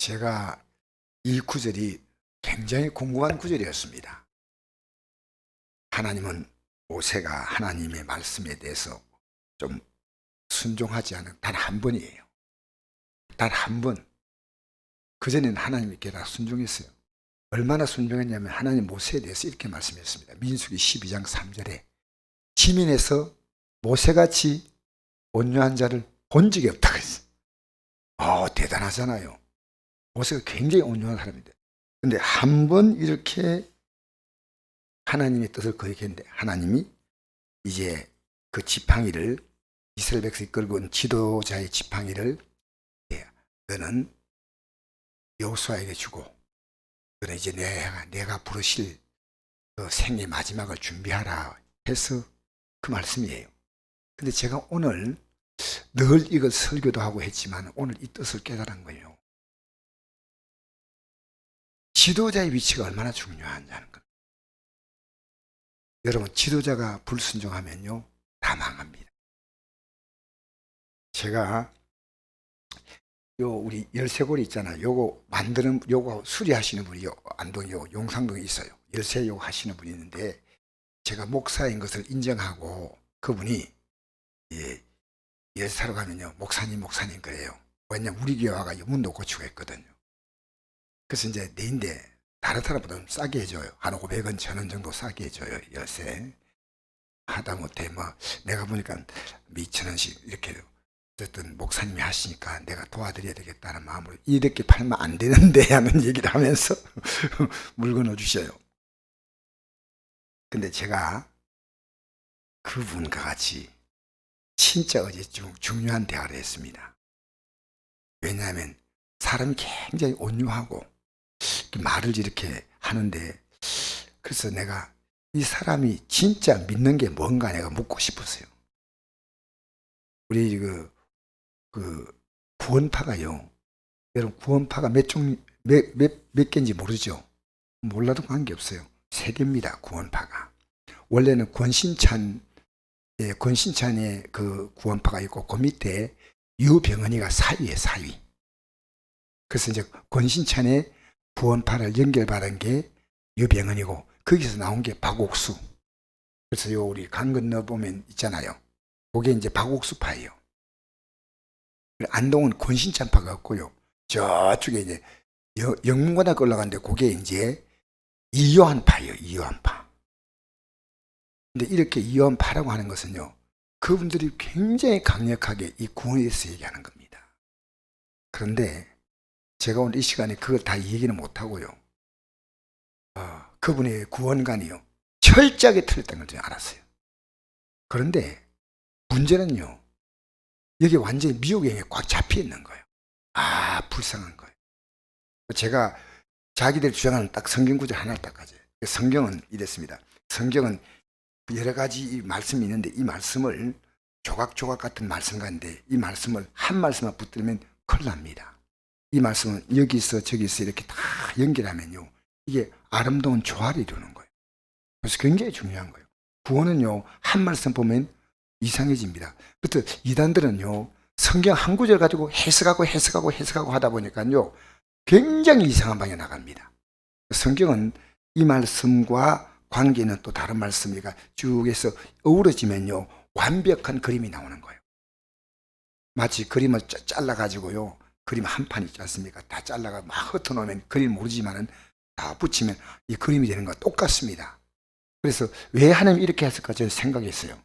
제가 이 구절이 굉장히 궁금한 구절이었습니다. 하나님은 모세가 하나님의 말씀에 대해서 좀 순종하지 않은 단 한 번이에요. 단 한 번. 그전에는 하나님께 다 순종했어요. 얼마나 순종했냐면 하나님 모세에 대해서 이렇게 말씀했습니다. 민수기 12장 3절에 지면에서 모세같이 온유한 자를 본 적이 없다고 했어요. 대단하잖아요. 모세가 굉장히 온유한 사람인데, 근데 한 번 이렇게 하나님의 뜻을 거역했는데 하나님이 이제 그 지팡이를, 이스라엘 백성이 끌고 온 지도자의 지팡이를 너는 여호수아에게 주고 너는 이제 내가 부르실 그 생의 마지막을 준비하라 해서 그 말씀이에요. 근데 제가 오늘 늘 이걸 설교도 하고 했지만 오늘 이 뜻을 깨달은 거예요. 지도자의 위치가 얼마나 중요하냐는 겁니다. 여러분, 지도자가 불순종하면요 다 망합니다. 제가 우리 열쇠고리 있잖아요. 요거 만드는, 요거 수리하시는 분이 안동 용상동에 있어요. 열쇠 요거 하시는 분이 있는데, 제가 목사인 것을 인정하고 그분이 열쇠사러 가면요 목사님 그래요. 왜냐면 우리 교회 와가 문도 고치고 했거든요. 그래서 이제 내인데 다른 사람보다 좀 싸게 해줘요. 한 500원, 1000원 정도 싸게 해줘요. 열쇠 하다못해 내가 보니까 2000원씩 이렇게 어쨌든 목사님이 하시니까 내가 도와드려야 되겠다는 마음으로 이렇게 팔면 안 되는데 하는 얘기를 하면서 물건을 주셔요. 근데 제가 그분과 같이 진짜 어제 중요한 대화를 했습니다. 왜냐하면 사람이 굉장히 온유하고 말을 이렇게 하는데, 그래서 내가 이 사람이 진짜 믿는 게 뭔가 내가 묻고 싶었어요. 우리 구원파가요, 여러분 구원파가 몇 개인지 모르죠? 몰라도 관계없어요. 세 개입니다. 구원파가 원래는 권신찬의 그 구원파가 있고, 그 밑에 유병헌이가 사위예요. 사위. 그래서 이제 권신찬의 구원파를 연결받은 게 유병헌이고, 거기서 나온 게 박옥수. 그래서 우리 강 건너 보면 있잖아요. 그게 이제 박옥수파예요. 안동은 권신찬파가 없고요. 저쪽에 이제 영문고등학교 올라가는데 그게 이제 이요한파예요. 이요한파. 근데 이렇게 이요한파라고 하는 것은요, 그분들이 굉장히 강력하게 이 구원에 대해서 얘기하는 겁니다. 그런데 제가 오늘 이 시간에 그걸 다 얘기는 못하고요, 그분의 구원관이요 철저하게 틀렸다는 걸 알았어요. 그런데 문제는요, 여기 완전히 미혹에 꽉 잡혀 있는 거예요. 불쌍한 거예요. 제가 자기들 주장하는 딱 성경 구절 하나를 딱 가져요. 성경은 이랬습니다. 성경은 여러 가지 말씀이 있는데, 이 말씀을 조각조각 같은 말씀 같은데 이 말씀을 한 말씀만 붙들면 큰일 납니다. 이 말씀은 여기서 저기서 이렇게 다 연결하면요, 이게 아름다운 조화를 이루는 거예요. 그래서 굉장히 중요한 거예요. 구원은요, 한 말씀 보면 이상해집니다. 그때 이단들은요, 성경 한 구절 가지고 해석하고 하다 보니까요, 굉장히 이상한 방향에 나갑니다. 성경은 이 말씀과 관계는 또 다른 말씀이가 쭉 해서 어우러지면요, 완벽한 그림이 나오는 거예요. 마치 그림을 잘라가지고요, 그림 한 판 있지 않습니까? 다 잘라가 막 흩어놓으면 그림 모르지만은 다 붙이면 이 그림이 되는 거 똑같습니다. 그래서 왜 하나님이 이렇게 했을까 저는 생각했어요.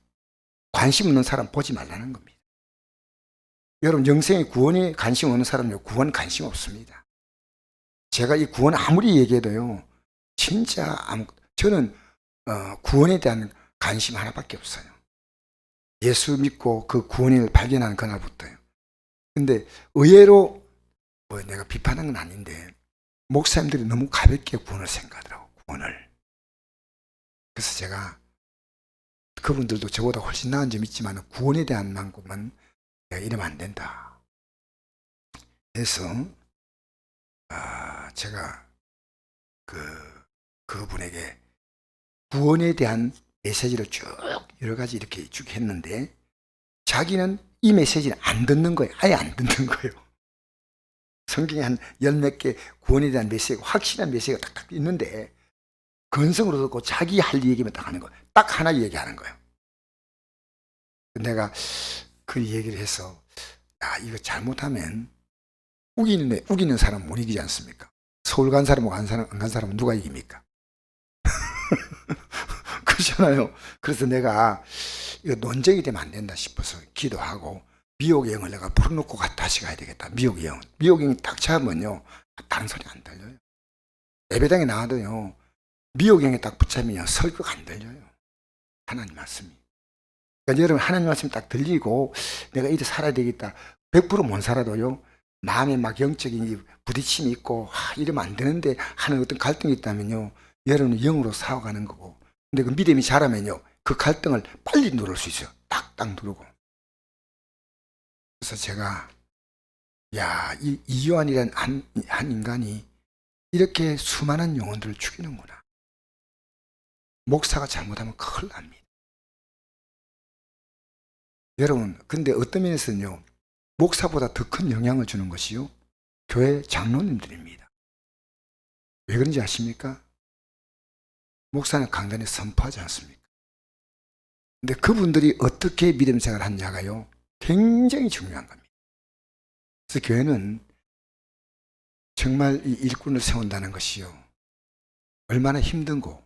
관심 없는 사람 보지 말라는 겁니다. 여러분, 영생의 구원에 관심 없는 사람은요, 구원 관심 없습니다. 제가 이 구원 아무리 얘기해도요, 진짜 저는 구원에 대한 관심 하나밖에 없어요. 예수 믿고 그 구원을 발견하는 그날부터요. 근데 의외로 내가 비판하는 건 아닌데, 목사님들이 너무 가볍게 구원을 생각하더라고, 구원을. 그래서 제가 그분들도 저보다 훨씬 나은 점이 있지만 구원에 대한 만큼은 내가 이러면 안 된다. 그래서 제가 그분에게 구원에 대한 메시지를 쭉 여러 가지 이렇게 쭉 했는데, 자기는 이 메시지를 안 듣는 거예요. 아예 안 듣는 거예요. 성경에 한 열 몇 개 구원에 대한 메시지가 확실한 메시지가 딱딱 있는데 건성으로 듣고 자기 할 얘기만 딱 하는 거예요. 딱 하나 얘기하는 거예요. 내가 그 얘기를 해서 야, 이거 잘못하면 우기는 사람은 못 이기지 않습니까? 서울 간 사람하고 안 간 사람은 누가 이깁니까? 그렇잖아요. 그래서 내가 이거 논쟁이 되면 안 된다 싶어서 기도하고 미혹의 영을 내가 풀어놓고 다시 가야 되겠다. 미혹의 영. 미혹의 영이 딱 잡으면요. 다른 소리 안 들려요. 예배당에 나와도요. 미혹의 영에 딱 붙잡으면 설교가 안 들려요. 하나님 말씀이. 그러니까 여러분 하나님 말씀이 딱 들리고 내가 이렇게 살아야 되겠다. 100%못 살아도요. 마음에 막 영적인 부딪힘이 있고 이러면 안 되는데 하는 어떤 갈등이 있다면요. 여러분은 영으로 싸워가는 거고. 근데 그 믿음이 자라면요. 그 갈등을 빨리 누를 수 있어요. 딱딱 누르고. 그래서 제가 야, 이 이요한이라는 한 인간이 이렇게 수많은 영혼들을 죽이는구나. 목사가 잘못하면 큰일 납니다. 여러분, 근데 어떤 면에서는요. 목사보다 더 큰 영향을 주는 것이요. 교회 장로님들입니다. 왜 그런지 아십니까? 목사는 강단에 선포하지 않습니까? 근데 그분들이 어떻게 믿음 생활을 하느냐가요. 굉장히 중요한 겁니다. 그래서 교회는 정말 이 일꾼을 세운다는 것이요. 얼마나 힘든고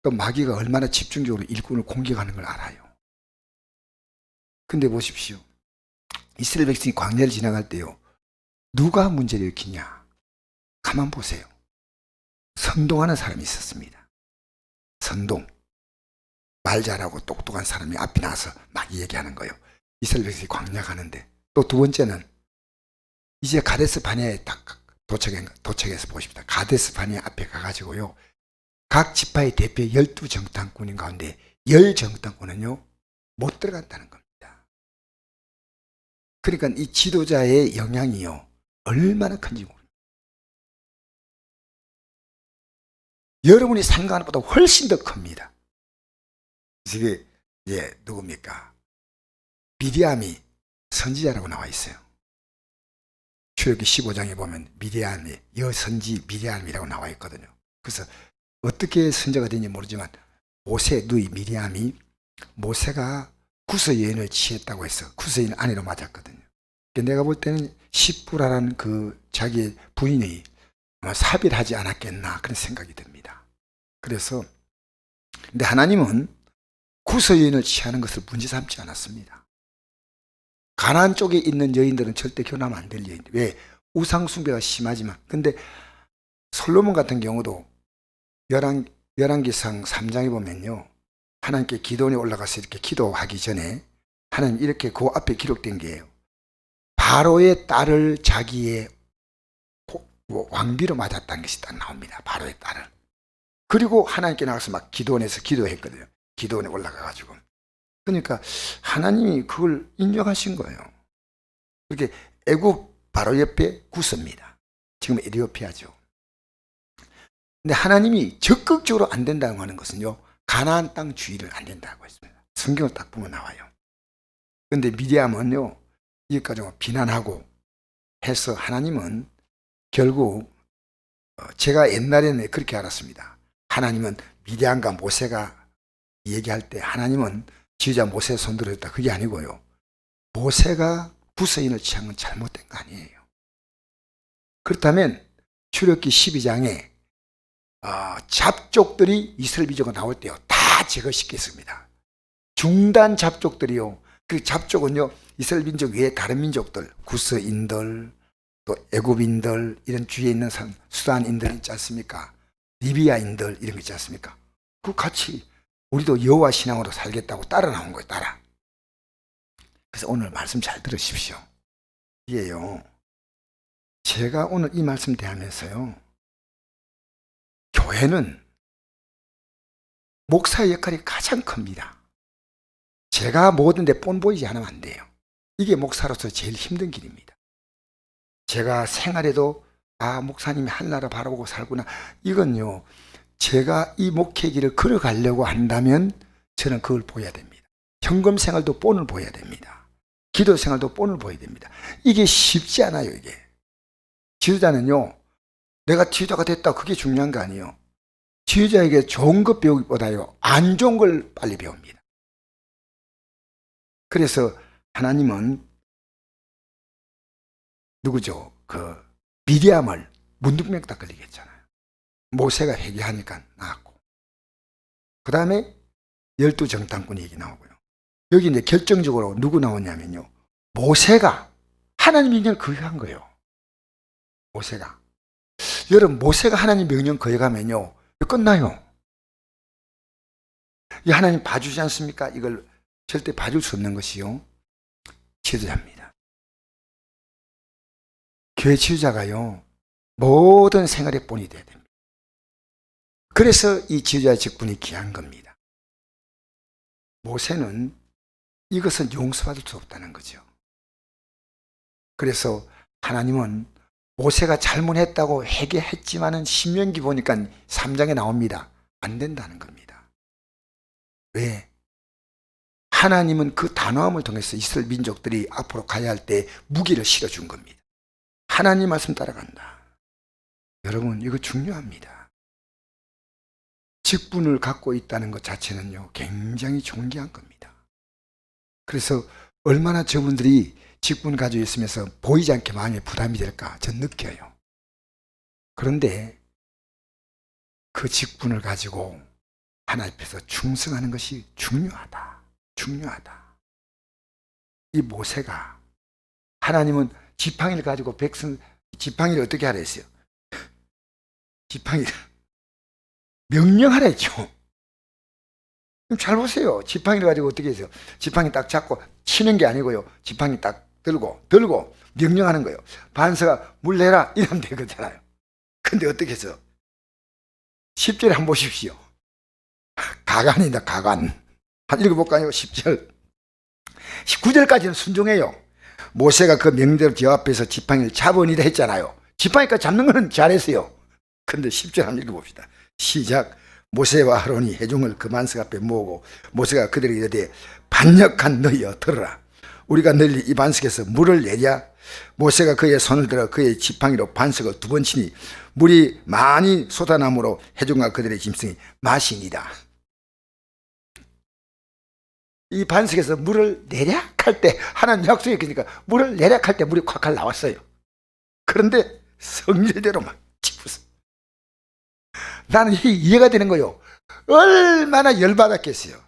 또 마귀가 얼마나 집중적으로 일꾼을 공격하는 걸 알아요. 근데 보십시오. 이스라엘 백성이 광야를 지나갈 때요. 누가 문제를 일으키냐? 가만 보세요. 선동하는 사람이 있었습니다. 선동. 말 잘하고 똑똑한 사람이 앞에 나와서 막 얘기하는 거예요. 이스라엘 백성이 광야 가는데. 또 두 번째는 이제 가데스 바네아에 딱 도착해서 보십시다. 가데스 바네아 앞에 가가지고요. 각 지파의 대표 12정탐꾼인 가운데 10정탐꾼은요. 못 들어간다는 겁니다. 그러니까 이 지도자의 영향이요. 얼마나 큰지 모릅니다. 여러분이 생각하는 것보다 훨씬 더 큽니다. 이게 누굽니까? 미리암이 선지자라고 나와 있어요. 출애굽기 15장에 보면 미리암이 여선지 미리암이라고 나와 있거든요. 그래서 어떻게 선지자가 되는지 모르지만 모세 누이 미리암이 모세가 구스 여인을 취했다고 해서 구스 여인 아내로 맞았거든요. 내가 볼 때는 시프라라는 그 자기의 부인이 아마 사비를 하지 않았겠나 그런 생각이 듭니다. 그래서 근데 하나님은 구스 여인을 취하는 것을 문제 삼지 않았습니다. 가나안 쪽에 있는 여인들은 절대 결혼하면 안 될 여인들. 왜? 우상 숭배가 심하지만. 근데 솔로몬 같은 경우도 열왕기상 3장에 보면요. 하나님께 기도원에 올라가서 이렇게 기도하기 전에 하나님 이렇게 그 앞에 기록된 게요. 바로의 딸을 자기의 왕비로 맞았다는 것이 딱 나옵니다. 바로의 딸을. 그리고 하나님께 나가서 막 기도원에서 기도했거든요. 기도원에 올라가가지고. 그러니까 하나님이 그걸 인정하신 거예요. 그렇게 애굽 바로 옆에 구스입니다. 지금 에티오피아죠. 근데 하나님이 적극적으로 안 된다고 하는 것은요. 가나안 땅 주의를 안 된다고 했습니다. 성경을 딱 보면 나와요. 그런데 미디암은요. 이것까지 비난하고 해서 하나님은 결국 제가 옛날에는 그렇게 알았습니다. 하나님은 미디암과 모세가 얘기할 때 하나님은 지휘자 모세 손들어 줬다. 그게 아니고요. 모세가 구스인을 취한 건 잘못된 거 아니에요. 그렇다면 출애굽기 12장에 잡족들이 이스라엘 민족가 나올 때요. 다 제거시켰습니다. 중단 잡족들이요. 그 잡족은요. 이스라엘 민족 외에 다른 민족들, 구스인들, 또 애굽인들 이런 주위에 있는 수단인들 있지 않습니까? 리비아인들 이런 거 있지 않습니까? 그 같이 우리도 여호와 신앙으로 살겠다고 따라 나온 거예요. 따라. 그래서 오늘 말씀 잘 들으십시오. 이게요. 제가 오늘 이 말씀 대하면서요. 교회는 목사의 역할이 가장 큽니다. 제가 모든 데 뻔 보이지 않으면 안 돼요. 이게 목사로서 제일 힘든 길입니다. 제가 생활에도 목사님이 하늘나라 바라보고 살구나. 이건요. 제가 이 목회 길을 걸어가려고 한다면 저는 그걸 보여야 됩니다. 현금 생활도 뻔을 보여야 됩니다. 기도 생활도 뻔을 보여야 됩니다. 이게 쉽지 않아요. 이게. 지도자는요, 내가 지도자가 됐다, 그게 중요한 거 아니에요. 지도자에게 좋은 것 배우기보다요, 안 좋은 걸 빨리 배웁니다. 그래서 하나님은 누구죠? 그 미리암을 문둥병 걸리게 했잖아요. 모세가 회개하니까 나았고, 그 다음에 12정탐꾼 얘기 나오고요. 여기 이제 결정적으로 누구 나오냐면요, 모세가 하나님 명령을 거역한 거예요. 모세가. 여러분, 모세가 하나님 명령 거역하면요, 끝나요. 이 하나님 봐주지 않습니까? 이걸 절대 봐줄 수 없는 것이요, 지도자입니다. 교회 지도자가요, 모든 생활의 본이 돼야 됩니다. 그래서 이 지도자의 직분이 귀한 겁니다. 모세는 이것은 용서받을 수 없다는 거죠. 그래서 하나님은 모세가 잘못했다고 회개했지만은 신명기 보니까 3장에 나옵니다. 안 된다는 겁니다. 왜? 하나님은 그 단호함을 통해서 이스라엘 민족들이 앞으로 가야 할 때 무기를 실어준 겁니다. 하나님 말씀 따라간다. 여러분, 이거 중요합니다. 직분을 갖고 있다는 것 자체는요, 굉장히 존귀한 겁니다. 그래서 얼마나 저분들이 직분 가지고 있으면서 보이지 않게 마음에 부담이 될까 전 느껴요. 그런데 그 직분을 가지고 하나님 앞에서 충성하는 것이 중요하다. 중요하다. 이 모세가, 하나님은 지팡이를 가지고 지팡이를 어떻게 하라 했어요? 지팡이를 명령하라 했죠. 잘 보세요. 지팡이를 가지고 어떻게 했어요? 지팡이 딱 잡고 치는 게 아니고요, 지팡이 딱 들고 명령하는 거예요. 반서가 물 내라 이러면 되거든요. 근데 어떻게 해서 10절에 한번 보십시오. 가관이다, 가관. 한 읽어볼까요? 10절 19절까지는 순종해요. 모세가 그 명대로 저 앞에서 지팡이를 잡으니라 했잖아요. 지팡이까지 잡는 거는 잘했어요. 근데 10절 한번 읽어봅시다. 시작. 모세와 아론이 회중을 그 반석 앞에 모으고 모세가 그들에게 이르되 반역한 너희여 들으라. 우리가 널리 이 반석에서 물을 내랴. 모세가 그의 손을 들어 그의 지팡이로 반석을 2번 치니 물이 많이 쏟아나므로 회중과 그들의 짐승이 마시니라. 이 반석에서 물을 내략 할 때 하나님 약속이 그러니까 물을 내략 할 때 물이 콱콱 나왔어요. 그런데 성질대로 막 치부서. 나는 이해가 되는 거요. 얼마나 열받았겠어요.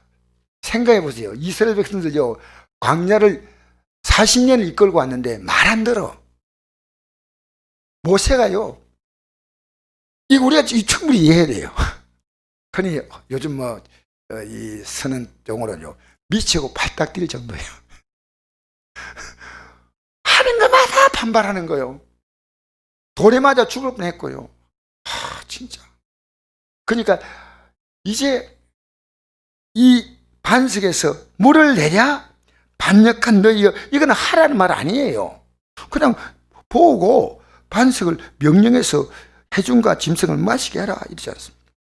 생각해 보세요. 이스라엘 백성들요, 광야를 40년을 이끌고 왔는데 말 안 들어. 모세가요, 이거 우리가 충분히 이해해야 돼요. 그러니 요즘 이 쓰는 용어로요, 미치고 발딱 뛸 정도예요. 하는 것마다 반발하는 거예요. 돌에 맞아 죽을 뻔했고요. 진짜. 그러니까 이제 이 반석에서 물을 내랴? 반역한 너희여. 이거는 하라는 말 아니에요. 그냥 보고 반석을 명령해서 회중과 짐승을 마시게 하라 이러지 않습니까?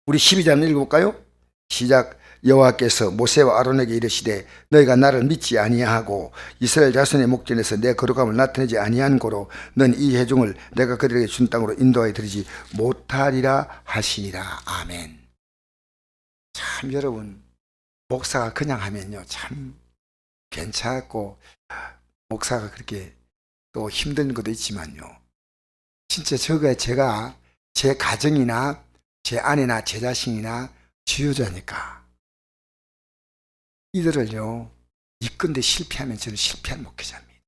우리 12장 읽어볼까요? 시작. 여호와께서 모세와 아론에게 이르시되 너희가 나를 믿지 아니하고 이스라엘 자손의 목전에서 내 거룩함을 나타내지 아니한 고로 넌 이 회중을 내가 그들에게 준 땅으로 인도하여 드리지 못하리라 하시니라. 아멘. 참 여러분, 목사가 그냥 하면요 참 괜찮고 목사가 그렇게 또 힘든 것도 있지만요, 진짜 제가 제 가정이나 제 아내나 제 자신이나 지도자니까 이들을요 이끈데 실패하면 저는 실패한 목회자입니다.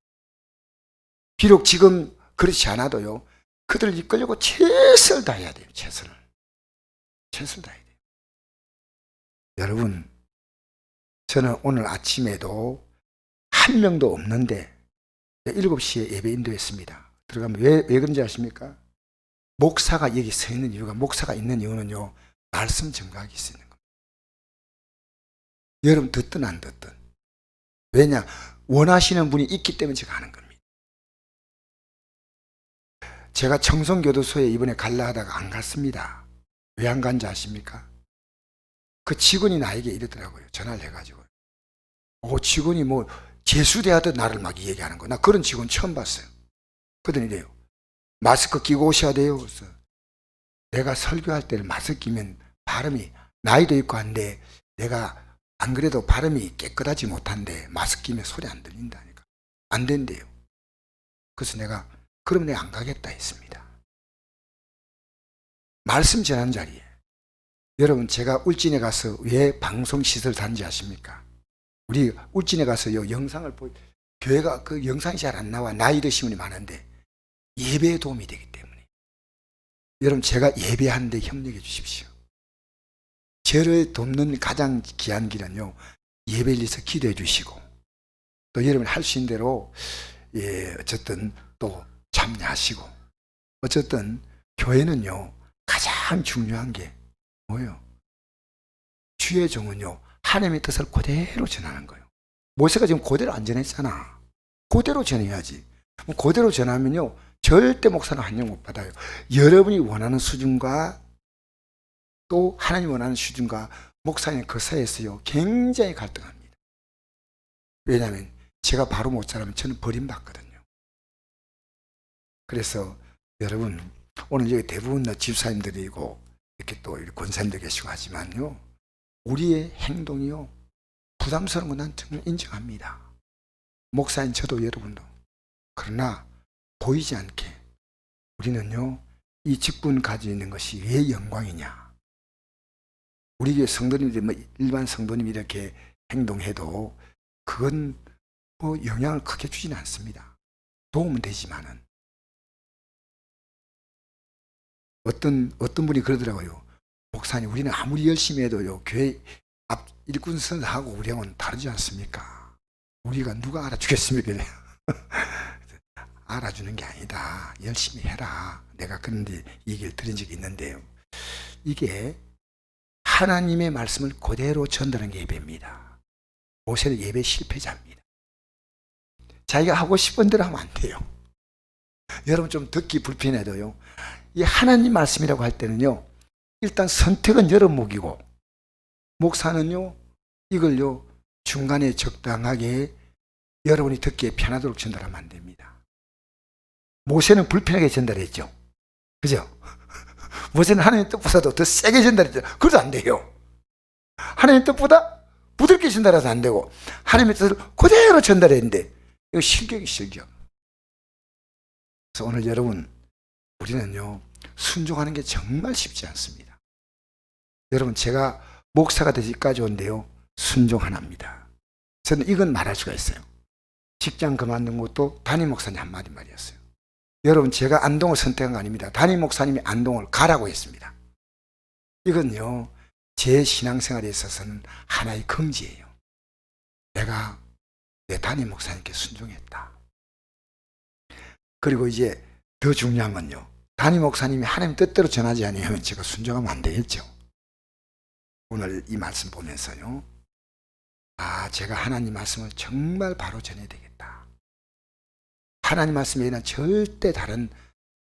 비록 지금 그렇지 않아도요 그들을 이끌려고 최선을 다해야 돼요. 최선을 다해야 돼요. 여러분, 저는 오늘 아침에도 한 명도 없는데 7시에 예배 인도했습니다. 들어가면 왜 그런지 아십니까? 목사가 여기 서 있는 이유가, 목사가 있는 이유는요 말씀 증거하기 있는 겁니다. 여러분 듣든 안 듣든. 왜냐? 원하시는 분이 있기 때문에 제가 하는 겁니다. 제가 청송교도소에 이번에 갈라 하다가 안 갔습니다. 왜 안 간지 아십니까? 그 직원이 나에게 이러더라고요. 전화를 해가지고. 직원이 뭐 재수대하듯 나를 막 얘기하는 거야. 나 그런 직원 처음 봤어요. 그러더니 이래요. 마스크 끼고 오셔야 돼요. 그래서 내가 설교할 때는 마스크 끼면 발음이 나이도 있고 한데 내가 안 그래도 발음이 깨끗하지 못한데 마스크 끼면 소리 안 들린다니까. 안 된대요. 그래서 내가 그럼 내가 안 가겠다 했습니다. 말씀 전하는 자리에 여러분 제가 울진에 가서 왜 방송시설 다는지 아십니까? 우리 울진에 가서요 영상을 교회가 그 영상이 잘 안 나와. 나이 드신 분이 많은데 예배에 도움이 되기 때문에 여러분 제가 예배하는데 협력해 주십시오. 저를 돕는 가장 귀한 길은요 예배를 위해서 기도해 주시고 또 여러분이 할 수 있는 대로 어쨌든 또 참여하시고 어쨌든 교회는요 가장 중요한 게 뭐예요? 주의 종은요 하나님의 뜻을 그대로 전하는 거예요. 모세가 지금 그대로 안 전했잖아. 그대로 전해야지. 그대로 전하면요 절대 목사는 환영 못 받아요. 여러분이 원하는 수준과 또 하나님 원하는 수준과 목사님 그 사이에서요 굉장히 갈등합니다. 왜냐하면 제가 바로 못 자라면 저는 버림받거든요. 그래서 여러분 오늘 여기 대부분 집사님들이고 이렇게 또 권사님들 계시고 하지만요 우리의 행동이요 부담스러운 건 난 정말 인정합니다. 목사인 저도 여러분도. 그러나 보이지 않게 우리는요 이 직분 가지고 있는 것이 왜 영광이냐. 우리 교회 성도님들이 일반 성도님이 이렇게 행동해도 그건 뭐 영향을 크게 주지는 않습니다. 도움은 되지만은 어떤 분이 그러더라고요. 목사님 우리는 아무리 열심히 해도요 교회 앞 일꾼선하고 우리하고는 다르지 않습니까? 우리가 누가 알아주겠습니까? 알아주는 게 아니다. 열심히 해라. 내가 그런데 이 얘기를 들은 적이 있는데요. 이게 하나님의 말씀을 그대로 전달하는 게 예배입니다. 모세는 예배 실패자입니다. 자기가 하고 싶은 대로 하면 안 돼요. 여러분 좀 듣기 불편해도요. 이 하나님 말씀이라고 할 때는요. 일단 선택은 여러분 몫이고 목사는요. 이걸요. 중간에 적당하게 여러분이 듣기에 편하도록 전달하면 안 됩니다. 모세는 불편하게 전달했죠. 그죠? 모세는 하나님의 뜻보다도 더 세게 전달했죠. 그래도 안 돼요. 하나님의 뜻보다 부드럽게 전달해서 안 되고 하나님의 뜻을 그대로 전달했는데 이거 실격이 실격. 그래서 오늘 여러분 우리는요 순종하는 게 정말 쉽지 않습니다. 여러분 제가 목사가 되기까지 온데요 순종 하나입니다. 저는 이건 말할 수가 있어요. 직장 그만둔 것도 담임 목사님 한마디 말이었어요. 여러분 제가 안동을 선택한 거 아닙니다. 담임 목사님이 안동을 가라고 했습니다. 이건요 제 신앙생활에 있어서는 하나의 긍지예요. 내가 내 담임 목사님께 순종했다. 그리고 이제 더 중요한 건요 담임 목사님이 하나님 뜻대로 전하지 아니하면 제가 순종하면 안 되겠죠. 오늘 이 말씀 보면서요 제가 하나님 말씀을 정말 바로 전해야 되겠다. 하나님 말씀 외에는 절대 다른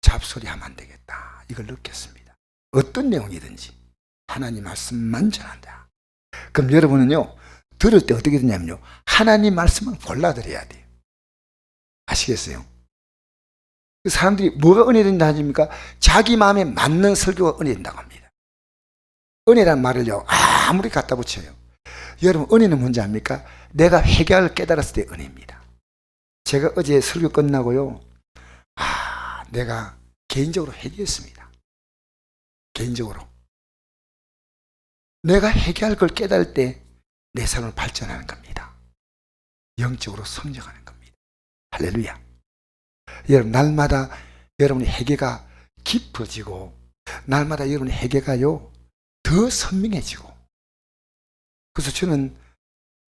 잡소리 하면 안 되겠다. 이걸 느꼈습니다. 어떤 내용이든지 하나님 말씀만 전한다. 그럼 여러분은요 들을 때 어떻게 되냐면요 하나님 말씀을 골라 들어야 돼요. 아시겠어요? 사람들이 뭐가 은혜된다 하십니까? 자기 마음에 맞는 설교가 은혜된다고 합니다. 은혜란 말을요 아무리 갖다 붙여요. 여러분 은혜는 뭔지 압니까? 내가 회개를 깨달았을 때 은혜입니다. 제가 어제 설교 끝나고요 내가 개인적으로 회개했습니다. 개인적으로 내가 회개할 걸 깨달을 때 내 삶을 발전하는 겁니다. 영적으로 성장하는 겁니다. 할렐루야. 여러분 날마다 여러분의 회개가 깊어지고 날마다 여러분의 회개가요 더 선명해지고 그래서 저는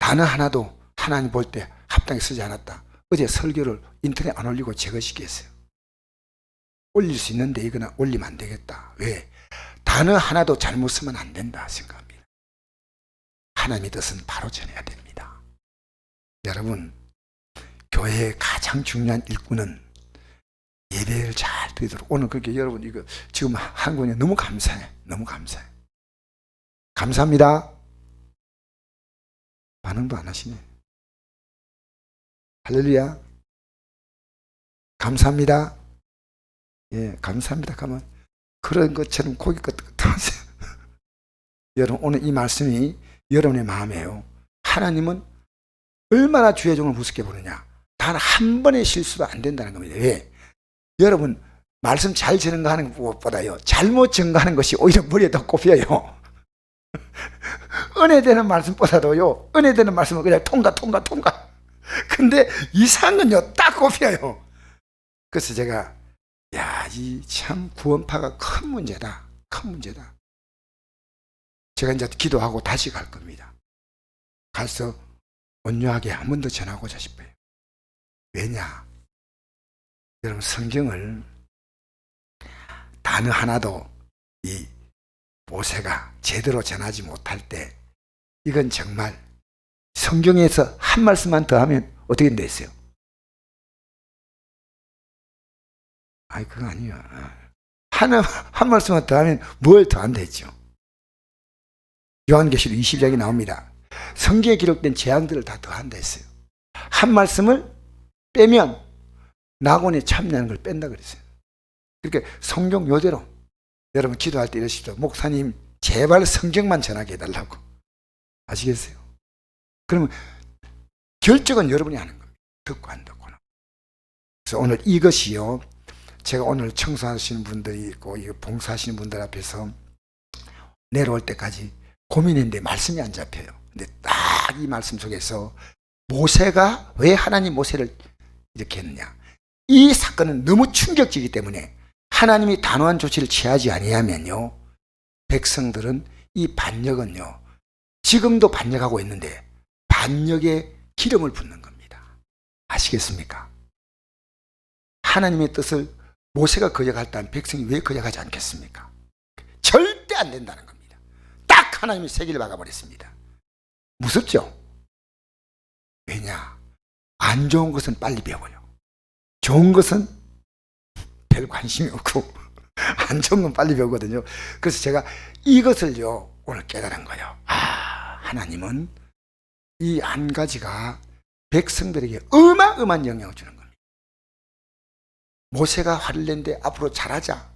단어 하나도 하나님 볼 때 합당히 쓰지 않았다. 어제 설교를 인터넷 안 올리고 제거시켰어요. 올릴 수 있는데 이거는 올리면 안 되겠다. 왜? 단어 하나도 잘못 쓰면 안 된다 생각합니다. 하나님의 뜻은 바로 전해야 됩니다. 여러분 교회의 가장 중요한 일꾼은 예배를 잘 드리도록 오늘 그렇게 여러분 이거 지금 한 권에 너무 감사해. 너무 감사해. 감사합니다. 반응도 안 하시네. 할렐루야. 감사합니다. 예, 감사합니다. 가만 그런 것처럼 고기 끄덕끄덕하세요. 여러분, 오늘 이 말씀이 여러분의 마음이에요. 하나님은 얼마나 주의 종을 우습게 보느냐. 단 한 번의 실수도 안 된다는 겁니다. 왜? 여러분, 말씀 잘 전가하는 것보다요, 잘못 전가하는 것이 오히려 머리에 더 꼽혀요. 은혜되는 말씀보다도요, 은혜되는 말씀은 그냥 통과. 근데 이상한 건요, 딱 꼽혀요. 그래서 제가, 야, 이 참 구원파가 큰 문제다. 제가 이제 기도하고 다시 갈 겁니다. 가서 온유하게 한 번 더 전하고자 싶어요. 왜냐? 여러분, 성경을 단어 하나도 이 모세가 제대로 전하지 못할 때, 이건 정말 성경에서 한 말씀만 더 하면 어떻게 됐어요? 아이, 그거 아니에요. 한 말씀만 더 하면 뭘 더 안 되죠? 요한계시록 20장이 나옵니다. 성경에 기록된 재앙들을 다 더한다 했어요. 한 말씀을 빼면 낙원에 참여하는 걸 뺀다 그랬어요. 그러니까 성경 요대로 여러분 기도할 때 이러십시오. 목사님, 제발 성경만 전하게 해달라고. 아시겠어요? 그러면 결정은 여러분이 하는 겁니다. 듣고 안 듣고는. 그래서 오늘 이것이요, 제가 오늘 청소하시는 분들이 있고 봉사하시는 분들 앞에서 내려올 때까지 고민했는데 말씀이 안 잡혀요. 근데 딱 이 말씀 속에서 모세가 왜 하나님 모세를 이렇게 했느냐, 이 사건은 너무 충격적이기 때문에 하나님이 단호한 조치를 취하지 아니하면요, 백성들은 이 반역은요, 지금도 반역하고 있는데 반역에 기름을 붓는 겁니다. 아시겠습니까? 하나님의 뜻을 모세가 거역했다면 백성이 왜 거역하지 않겠습니까? 절대 안 된다는 겁니다. 딱 하나님이 세기를 박아버렸습니다. 무섭죠? 왜냐? 안 좋은 것은 빨리 배워요. 좋은 것은 별 관심이 없고 안 좋은 건 빨리 배우거든요. 그래서 제가 이것을요, 오늘 깨달은 거예요. 하나님은 이 한 가지가 백성들에게 어마어마한 영향을 주는 겁니다. 모세가 화를 낸데 앞으로 잘하자,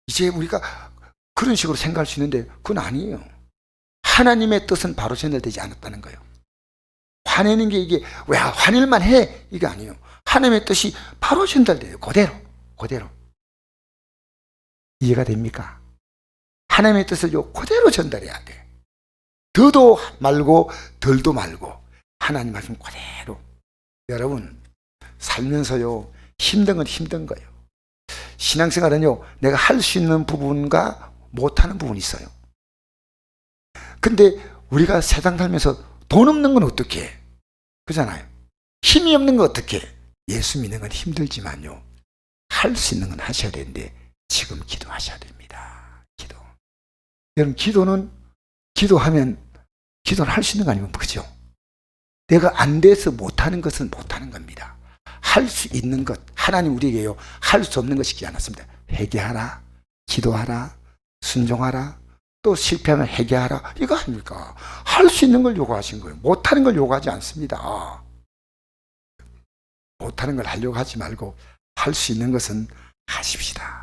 이제 우리가 그런 식으로 생각할 수 있는데 그건 아니에요. 하나님의 뜻은 바로 전달되지 않았다는 거예요. 화내는 게 이게 왜 화낼만 해, 이게 아니에요. 하나님의 뜻이 바로 전달돼요. 그대로. 이해가 됩니까? 하나님의 뜻을 그대로 전달해야 돼. 더도 말고 덜도 말고 하나님 말씀 그대로. 여러분, 살면서요, 힘든 건 힘든 거예요. 신앙생활은요, 내가 할 수 있는 부분과 못하는 부분이 있어요. 근데 우리가 세상 살면서 돈 없는 건 어떻게 해? 그잖아요. 힘이 없는 건 어떻게 해? 예수 믿는 건 힘들지만요, 할 수 있는 건 하셔야 되는데 지금 기도하셔야 됩니다. 기도. 여러분, 기도하면 기도를 할 수 있는 거 아니면 그죠? 내가 안 돼서 못하는 것은 못하는 겁니다. 할 수 있는 것, 하나님 우리에게요, 할 수 없는 것 시키지 않았습니다. 회개하라, 기도하라, 순종하라, 또 실패하면 회개하라, 이거 아닙니까? 할 수 있는 걸 요구하신 거예요. 못하는 걸 요구하지 않습니다. 못하는 걸 하려고 하지 말고 할 수 있는 것은 하십시다.